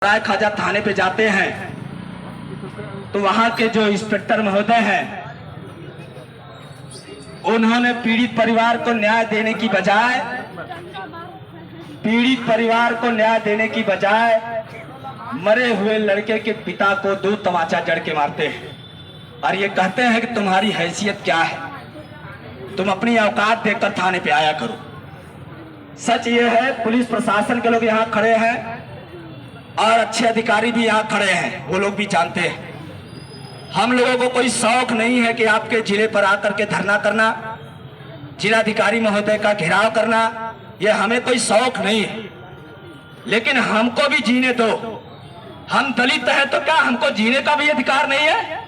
राय खाजा थाने पे जाते हैं तो वहां के जो इंस्पेक्टर महोदय हैं उन्होंने पीड़ित परिवार को न्याय देने की बजाय मरे हुए लड़के के पिता को 2 तमाचा जड़ के मारते हैं और ये कहते हैं कि तुम्हारी हैसियत क्या है, तुम अपनी औकात देखकर थाने पे आया करो। सच ये है, पुलिस प्रशासन के लोग यहाँ खड़े हैं और अच्छे अधिकारी भी यहाँ खड़े हैं, वो लोग भी जानते हैं हम लोगों को कोई शौक नहीं है कि आपके जिले पर आकर के धरना करना, जिलाधिकारी महोदय का घेराव करना, ये हमें कोई शौक नहीं है। लेकिन हमको भी जीने दो। हम दलित हैं तो क्या हमको जीने का भी अधिकार नहीं है?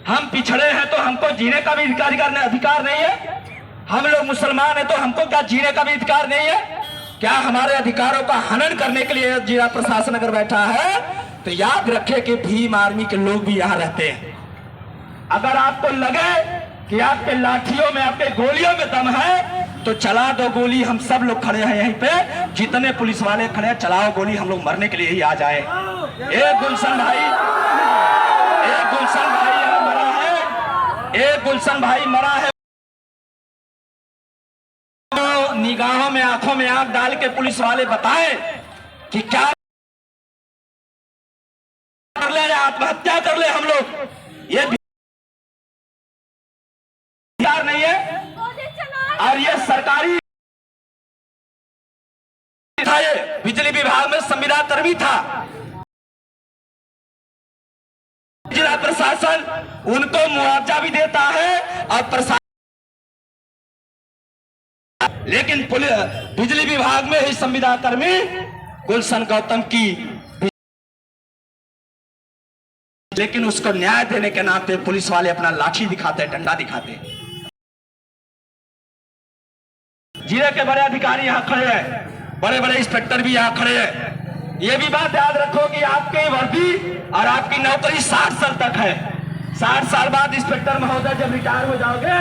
हम पिछड़े हैं तो हमको जीने का भी अधिकार नहीं है? हम लोग मुसलमान हैं तो हमको क्या जीने का भी अधिकार नहीं है? क्या हमारे अधिकारों का हनन करने के लिए जिला प्रशासन अगर बैठा है तो याद रखे कि भीम आर्मी के लोग भी यहाँ रहते हैं। अगर आपको लगे कि आपके लाठियों में, आपके गोलियों में दम है तो चला दो गोली। हम सब लोग खड़े हैं यहीं पे, जितने पुलिस वाले खड़े हैं, चलाओ गोली, हम लोग मरने के लिए ही आ जाए। एक गुलशन भाई यहाँ मरा है, एक गुलशन भाई मरा है, निगाहों में, आंखों में आंख डाल के पुलिस वाले बताएं कि क्या कर ले, आत्महत्या कर ले हम लोग, ये बिहार नहीं है। और ये सरकारी था, ये बिजली विभाग में संविदा कर्मी था। जिला प्रशासन उनको मुआवजा भी देता है और प्रशासन, लेकिन बिजली विभाग में ही संविदा कर्मी गुलशन गौतम की, लेकिन उसको न्याय देने के नाते पुलिस वाले अपना लाठी दिखाते, डंडा दिखाते। जिले के बड़े अधिकारी यहाँ खड़े हैं, बड़े बड़े इंस्पेक्टर भी यहाँ खड़े हैं। ये भी बात याद रखो कि आपकी वर्दी और आपकी नौकरी 60 साल तक है। 60 साल बाद इंस्पेक्टर महोदय जब रिटायर हो जाओगे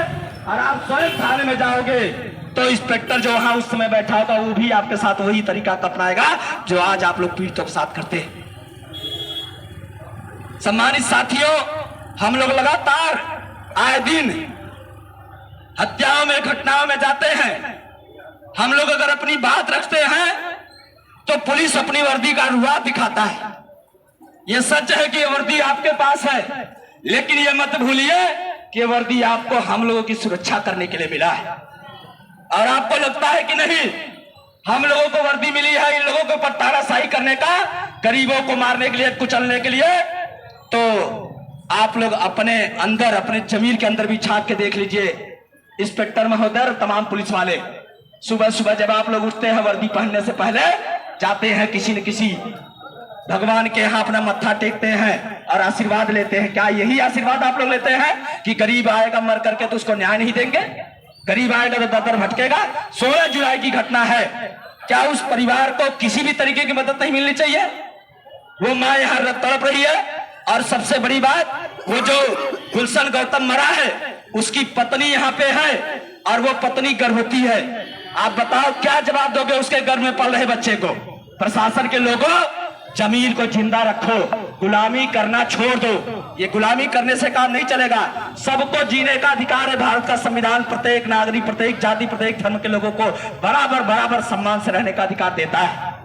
और आप स्वयं थाने में जाओगे तो इंस्पेक्टर जो वहां उस समय बैठा होगा वो भी आपके साथ वही तरीका अपनाएगा जो आज आप लोग पीड़ितों के साथ करते हैं। सम्मानित साथियों, हम लोग लगातार आए दिन हत्याओं में, घटनाओं में जाते हैं। हम लोग अगर अपनी बात रखते हैं तो पुलिस अपनी वर्दी का रुआब दिखाता है। यह सच है कि यह वर्दी आपके पास है, लेकिन यह मत भूलिए कि यह वर्दी आपको हम लोगों की सुरक्षा करने के लिए मिला है। और आपको लगता है कि नहीं, हम लोगों को वर्दी मिली है इन लोगों को पट्टाराशाही करने का, गरीबों को मारने के लिए, कुचलने के लिए, तो आप लोग अपने अंदर, अपने जमीर के अंदर भी झांक के देख लीजिए। इंस्पेक्टर महोदय और तमाम पुलिस वाले सुबह सुबह जब आप लोग उठते हैं, वर्दी पहनने से पहले जाते हैं किसी न किसी भगवान के यहाँ अपना मत्था टेकते हैं और आशीर्वाद लेते हैं। क्या यही आशीर्वाद आप लोग लेते हैं कि गरीब आएगा मर करके तो उसको न्याय नहीं देंगे? गरीब आएगा तो दर भटकेगा। 16 जुलाई की घटना है, क्या उस परिवार को किसी भी तरीके की मदद नहीं मिलनी चाहिए? वो माँ यहाँ तड़प रही है। और सबसे बड़ी बात, वो जो गुलशन गौतम मरा है उसकी पत्नी यहाँ पे है और वो पत्नी गर्भवती है। आप बताओ क्या जवाब दोगे उसके गर्भ में पल रहे बच्चे को? प्रशासन के लोगों, जमीर को जिंदा रखो, गुलामी करना छोड़ दो। ये गुलामी करने से काम नहीं चलेगा। सबको जीने का अधिकार है। भारत का संविधान प्रत्येक नागरिक, प्रत्येक जाति, प्रत्येक धर्म के लोगों को बराबर सम्मान से रहने का अधिकार देता है।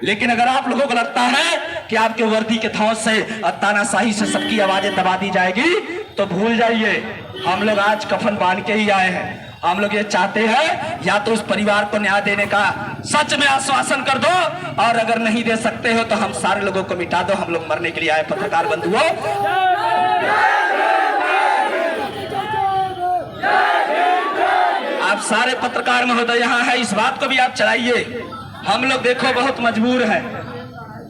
लेकिन अगर आप लोगों को लगता है कि आपके वर्दी के धौंस से और तानाशाही से सबकी आवाजें दबा दी जाएगी तो भूल जाइए, हम लोग आज कफन बांध के ही आए हैं। हम लोग ये चाहते हैं या तो उस परिवार को न्याय देने का सच में आश्वासन कर दो, और अगर नहीं दे सकते हो तो हम सारे लोगों को मिटा दो। हम लोग मरने के लिए आए पत्रकार बंधुओं। आप सारे पत्रकार महोदय यहाँ है, इस बात को भी आप चलाइए। हम लोग देखो बहुत मजबूर हैं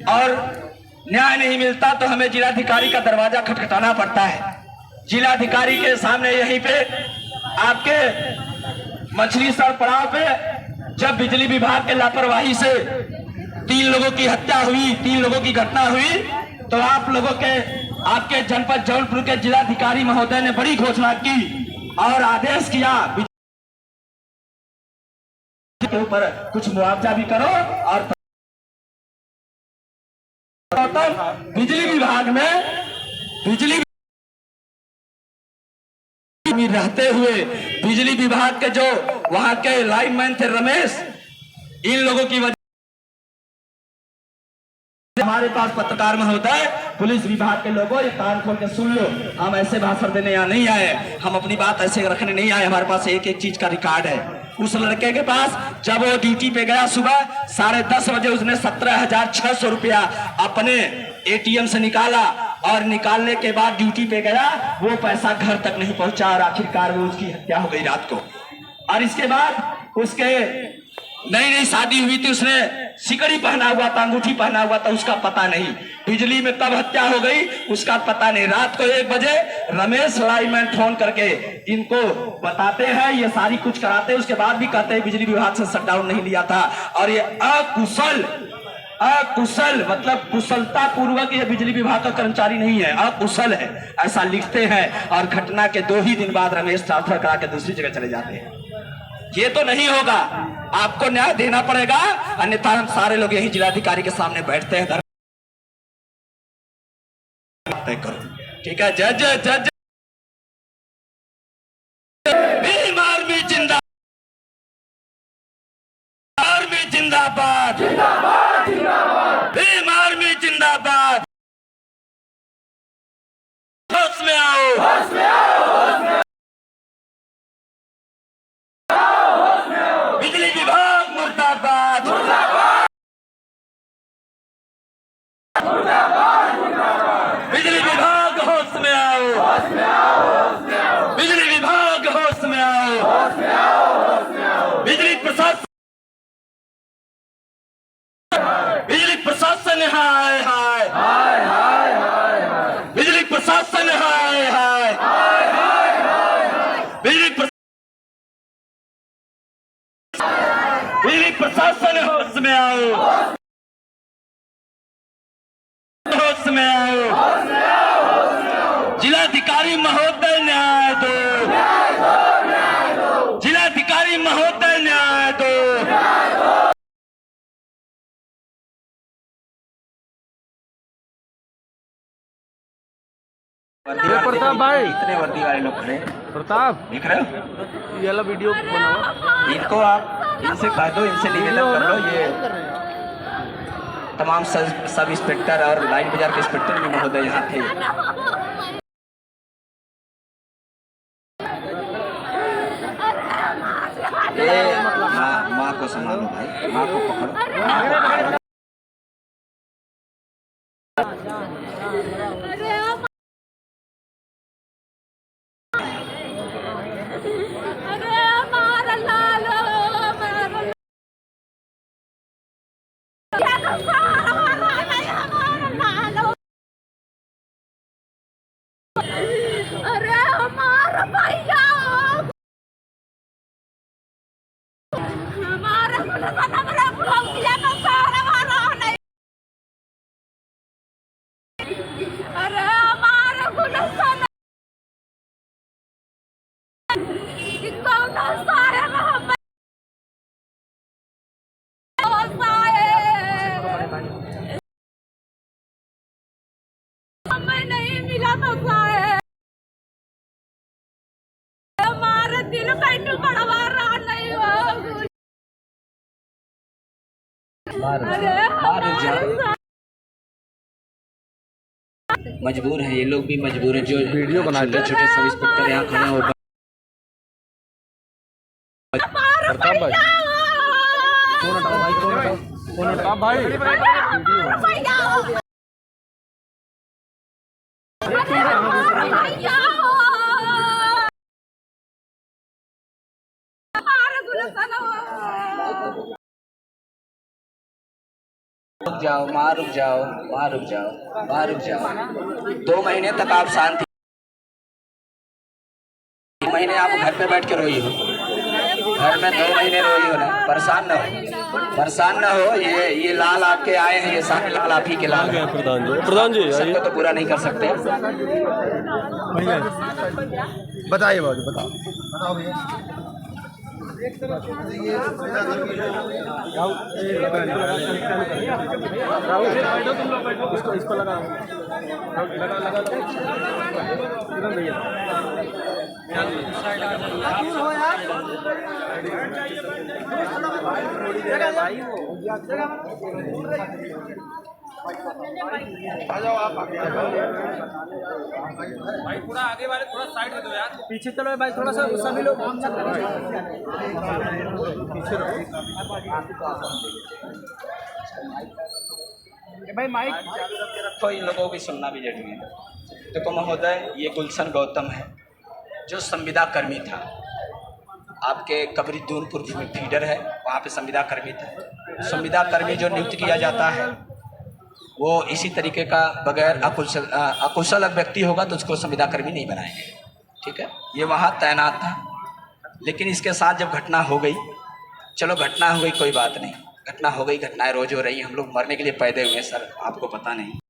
और न्याय नहीं मिलता तो हमें जिलाधिकारी का दरवाजा खटखटाना पड़ता है। जिलाधिकारी के सामने यहीं पे आपके मछली सर पड़ाव पे जब बिजली विभाग के लापरवाही से 3 लोगों की हत्या हुई, 3 लोगों की घटना हुई, तो आप लोगों के, आपके जनपद जौनपुर के जिलाधिकारी महोदय ने बड़ी घोषणा की और आदेश किया के ऊपर कुछ मुआवजा भी करो और मतलब बिजली विभाग में बिजली रहते हुए बिजली विभाग के जो वहां के लाइनमैन थे रमेश, इन लोगों की वजह हमारे पास पत्रकार महोदय, पुलिस विभाग के लोगों, ये कान खोल के सुन लो, हम ऐसे भाषण देने यहाँ नहीं आए, हम अपनी बात ऐसे रखने नहीं आए। हमारे पास एक एक चीज का रिकॉर्ड है। उस लड़के के पास जब वो ड्यूटी पे गया सुबह 10:30 बजे, उसने 17,600 रुपया अपने ATM से निकाला और निकालने के बाद ड्यूटी पे गया, वो पैसा घर तक नहीं पहुंचा और आखिरकार वो उसकी हत्या हो गई रात को। और इसके बाद उसके नई शादी हुई थी, उसने सिकड़ी पहना हुआ था, अंगूठी पहना हुआ था, उसका पता नहीं। बिजली में कब हत्या हो गई उसका पता नहीं। रात को 1 बजे रमेश लाइनमैन फोन करके इनको बताते हैं, ये सारी कुछ कराते हैं, उसके बाद भी कहते हैं बिजली विभाग से शटडाउन नहीं लिया था। और ये अकुशल मतलब कुशलता पूर्वक ये बिजली विभाग का कर्मचारी नहीं है, अकुशल है, ऐसा लिखते हैं। और घटना के 2 ही दिन बाद रमेश ट्रांसफर करा के दूसरी जगह चले जाते हैं। ये तो नहीं होगा, आपको न्याय देना पड़ेगा, अन्यथा हम सारे लोग यही जिलाधिकारी के सामने बैठते हैं, तय करो, ठीक है। जज भीम आर्मी जिंदाबाद, आर्मी जिंदाबाद, भीम आर्मी जिंदाबाद। होश में आओ, होश में आओ, होश में आओ। बिजली विभाग मुर्दाबाद, मुर्दाबाद, मुर्दाबाद, मुर्दाबाद। बिजली विभाग होश में आओ, होश में आओ, होश में आओ। बिजली विभाग होश में आओ, होश में आओ, होश में आओ। बिजली प्रशासन, बिजली प्रशासन हाय हाय हाय हाय हाय। बिजली प्रशासन हाय हाय हाय हाय। बिजली प्रशासन होश में आओ, होश में आओ। जिलाधिकारी महोदय न्याय दो, जिलाधिकारी महोदय न्याय दो। प्रताप भाई, इतने वर्दी वाले लोग खड़े, प्रताप देख रहे हो, ये वाला वीडियो बनाओ, इनको आप इनसे कह दो, इनसे निवेदन कर लो, ये तमाम सब इंस्पेक्टर और लाइन बाजार के इंस्पेक्टर भी महोदय यहाँ थे। माँ को संभालो भाई, माँ को पकड़ो। अरे हमारा भैया, हमारा भैया का सारा मारा नहीं। अरे हमारा गुलशन कौन सारे में हमें नहीं मिला था। हमारा दिल बैठू बड़वा रहा नहीं हो। अरे मजबूर है ये लोग भी, मजबूर है। जो वीडियो बना छोटे छोटे सब इंस्पेक्टर यहाँ खड़े हो। प्रताप भाई, कौन हटाओ भाई, रुक जाओ, माँ रुक जाओ, माँ रुक जाओ, माँ रुक जाओ। 2 महीने तक आप शांति, 2 महीने आप घर पे बैठ के रोई हो, घर में 2 महीने रोई हो ना। परेशान न हो, परेशान न हो। ये लाल आपके आए हैं, ये सारे लाल आप ही के लाल हैं। प्रधान जी सबको तो पूरा नहीं कर सकते। बताइए बाबू, बताओ भैया। राहुल बैठो तुम लोग बैठो इसको लगा लगा किरण भैया भाई थोड़ा आगे वाले थोड़ा साइड में दो यार पीछे चलो भाई थोड़ा सा सभी लोग पीछे भाई माइक तो इन लोगों की सुनना भी जरूरी है। देखो महोदय, ये गुलशन गौतम है जो संविदा कर्मी था, आपके कबरी दूनपुर में फीडर है, वहाँ पे संविदा कर्मी था। संविदा कर्मी जो नियुक्त किया जाता है वो इसी तरीके का बगैर अकुशल व्यक्ति होगा तो उसको संविदा कर्मी नहीं बनाएंगे, ठीक है। ये वहाँ तैनात था, लेकिन इसके साथ जब घटना हो गई, चलो घटना हो गई कोई बात नहीं, घटना हो गई, घटनाएं रोज हो रही हैं, हम लोग मरने के लिए पैदे हुए हैं सर, आपको पता नहीं।